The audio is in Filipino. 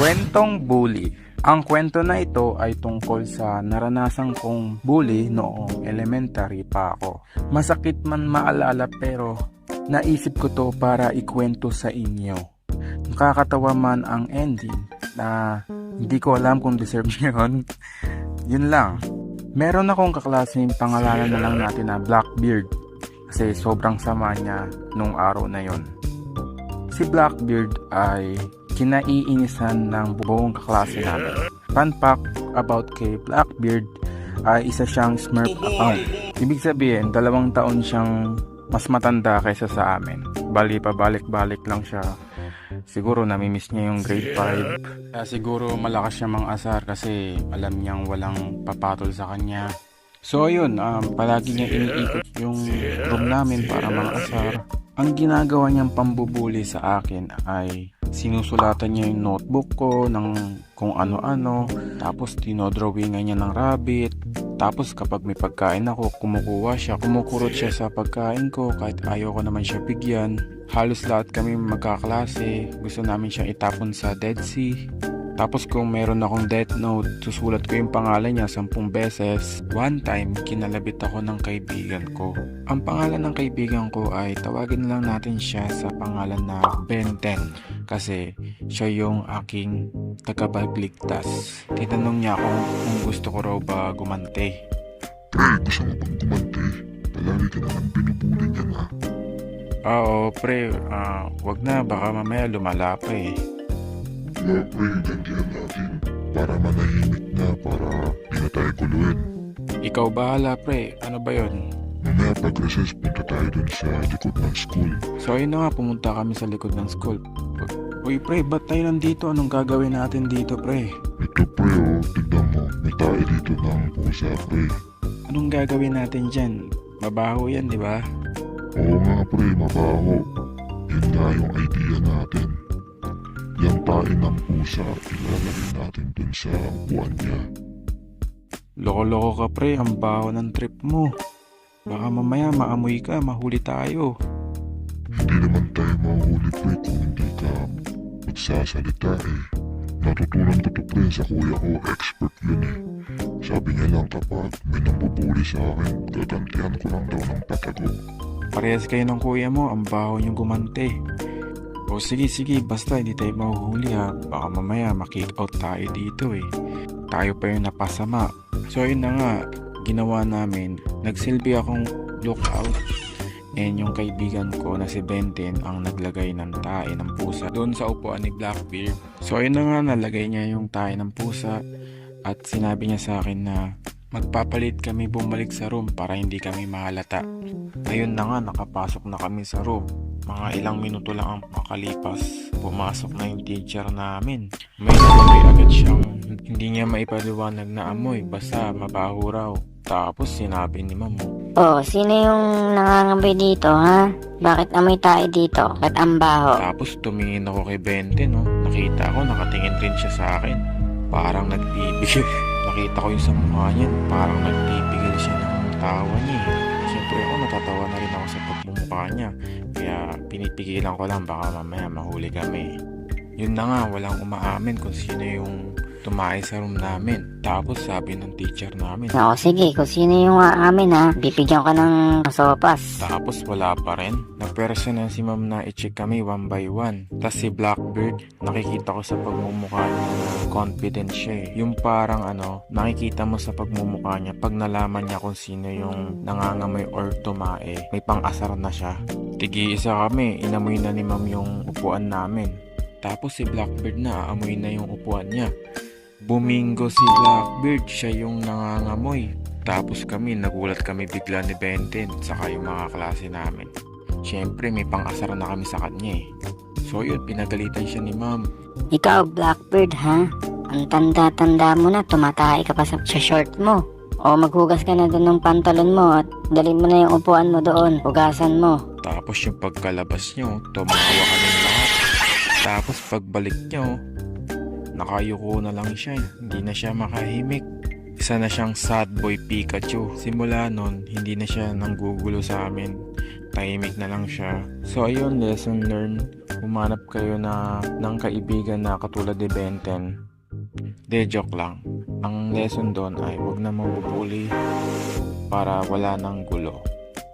Kwentong bully. Ang kwento na ito ay tungkol sa naranasan kong bully noong elementary pa ako. Masakit man maalala pero naisip ko to para ikwento sa inyo. Nakakatawa man ang ending na hindi ko alam kung deserve yun. Yun lang. Meron akong kaklaseng pangalanan na lang natin na Blackbeard kasi sobrang sama niya nung araw na yon. Si Blackbeard ay kinaiinisan ng buong kaklase namin. Fun fact about kay Blackbeard ay isa siyang Smurf account. Ibig sabihin, 2 taon siyang mas matanda kaysa sa amin. Bali pabalik-balik lang siya. Siguro namimiss niya yung grade 5. Siguro malakas siya mang-asar kasi alam niyang walang papatol sa kanya. So ayun, palagi niya iniikot yung room namin para mang-asar. Ang ginagawa niyang pambubuli sa akin ay sinusulatan niya yung notebook ko ng kung ano-ano, tapos dinodrawingan niya ng rabbit. Tapos kapag may pagkain ako, kumukuha siya, kumukurot siya sa pagkain ko kahit ayaw ko naman siya bigyan. Halos lahat kami magkaklase, gusto namin siyang itapon sa Dead Sea. Tapos kung meron akong death note, susulat ko yung pangalan niya 10 beses. One time, kinalabit ako ng kaibigan ko. Ang pangalan ng kaibigan ko ay tawagin lang natin siya sa pangalan na Ben 10 kasi siya yung aking tagapagligtas. Tinanong niya ako kung gusto ko raw ba gumante. Pre, gusto mo bang gumante? Palagi ka naman binubuli niya na. Oo pre, wag na, baka mamaya lumala pa eh. Kaya pre, gantihan natin para manahimik na, para di na tayo guluhin. Ikaw bahala pre, ano ba yon? Mamaya pag-recess, punta tayo dun sa likod ng school. So ayun na nga, pumunta kami sa likod ng school. Uy pre, ba't tayo nandito? Anong gagawin natin dito pre? Ito pre, oh, tignan mo, may tayo dito ng pusa pre. Anong gagawin natin dyan? Mabaho yan, di ba? Oo nga pre, mabaho. Yun nga yung idea natin. Yung tayo ng pusa, ilalagay natin dun sa upuan niya. Loko-loko ka pre, ang baho ng trip mo. Baka mamaya maamoy ka, mahuli tayo. Hindi naman tayo mahuli pre kung hindi ka magsasalita eh. Natutunan ko to pre sa kuya ko, expert yun eh. Sabi niya lang kapag may nambubuli sa akin, gagantihan ko lang daw ng patago. Parehas kayo ng kuya mo, ang baho niyong gumante. O sige, basta hindi tayo mahuhuli ha. Baka mamaya makick out tayo dito eh. Tayo pa yung napasama. So yun na nga, ginawa namin. Nagsilbi akong lookout. And yung kaibigan ko na si Benten ang naglagay ng tae ng pusa doon sa upuan ni Blackbeard. So ayun na nga, nalagay niya yung tae ng pusa. At sinabi niya sa akin na magpapalit kami bumalik sa room para hindi kami mahalata. Ayun na nga, nakapasok na kami sa room. Mga ilang minuto lang ang makalipas, pumasok na yung teacher namin. May nakamoy agad siyang hindi niya maipaliwanag na amoy, basta mabaho raw. Tapos sinabi ni Mamo, Oh, sino yung nangangamoy dito, ha? Bakit amoy tayo dito? Ba't ang baho? tapos tumingin ako kay Bente, no? Nakita ko, nakatingin rin siya sa akin. Parang nagpipigil. Nakita ko yung sa mukha niya, parang nagpipigil siya ng tawa niya. Siyempre ako, natatawa na rin ako sa pagmumukha niya. Kaya pinipigilan ko lang, baka mamaya mahuli kami. Yun na nga, walang umaamin kung sino yung tumae sa room namin. Tapos sabi ng teacher namin, Oo, sige, kung sino yung aamin, ha? Bibigyan ka ng sopas. tapos wala pa rin. Nagpersa na si ma'am na i-check kami 1 by 1. Tapos si Blackbeard, nakikita ko sa pagmumukha niya na confident siya eh. Yung parang nakikita mo sa pagmumukha niya pag nalaman niya kung sino yung nangangamoy or tumae, may pang-asar na siya. Tigi-isa kami, inamoy na ni ma'am yung upuan namin. Tapos si Blackbeard na aamoy na yung upuan niya. Bumingo si Blackbeard, siya yung nangangamoy. Tapos kami, nagulat kami bigla ni Benten saka yung mga klase namin. Siyempre may pang-asar na kami sa kanya eh. So yun, pinagalitan siya ni ma'am. Ikaw, Blackbeard, ha? Ang tanda-tanda mo na, tumatay ka pa sa short mo. O maghugas ka na doon ng pantalon mo at dalhin mo na yung upuan mo doon. Hugasan mo. Tapos yung pagkalabas nyo, tumawa kami lahat. Tapos pagbalik nyo, nakayuko na lang siya. Hindi na siya makahimik. Isa na siyang sad boy Pikachu. Simula nun, hindi na siya nanggugulo sa amin. tahimik na lang siya. So ayun, lesson learned. Humanap kayo ng kaibigan na katulad ni Benten. De, joke lang. Ang lesson doon ay huwag na mabubuli para wala ng gulo.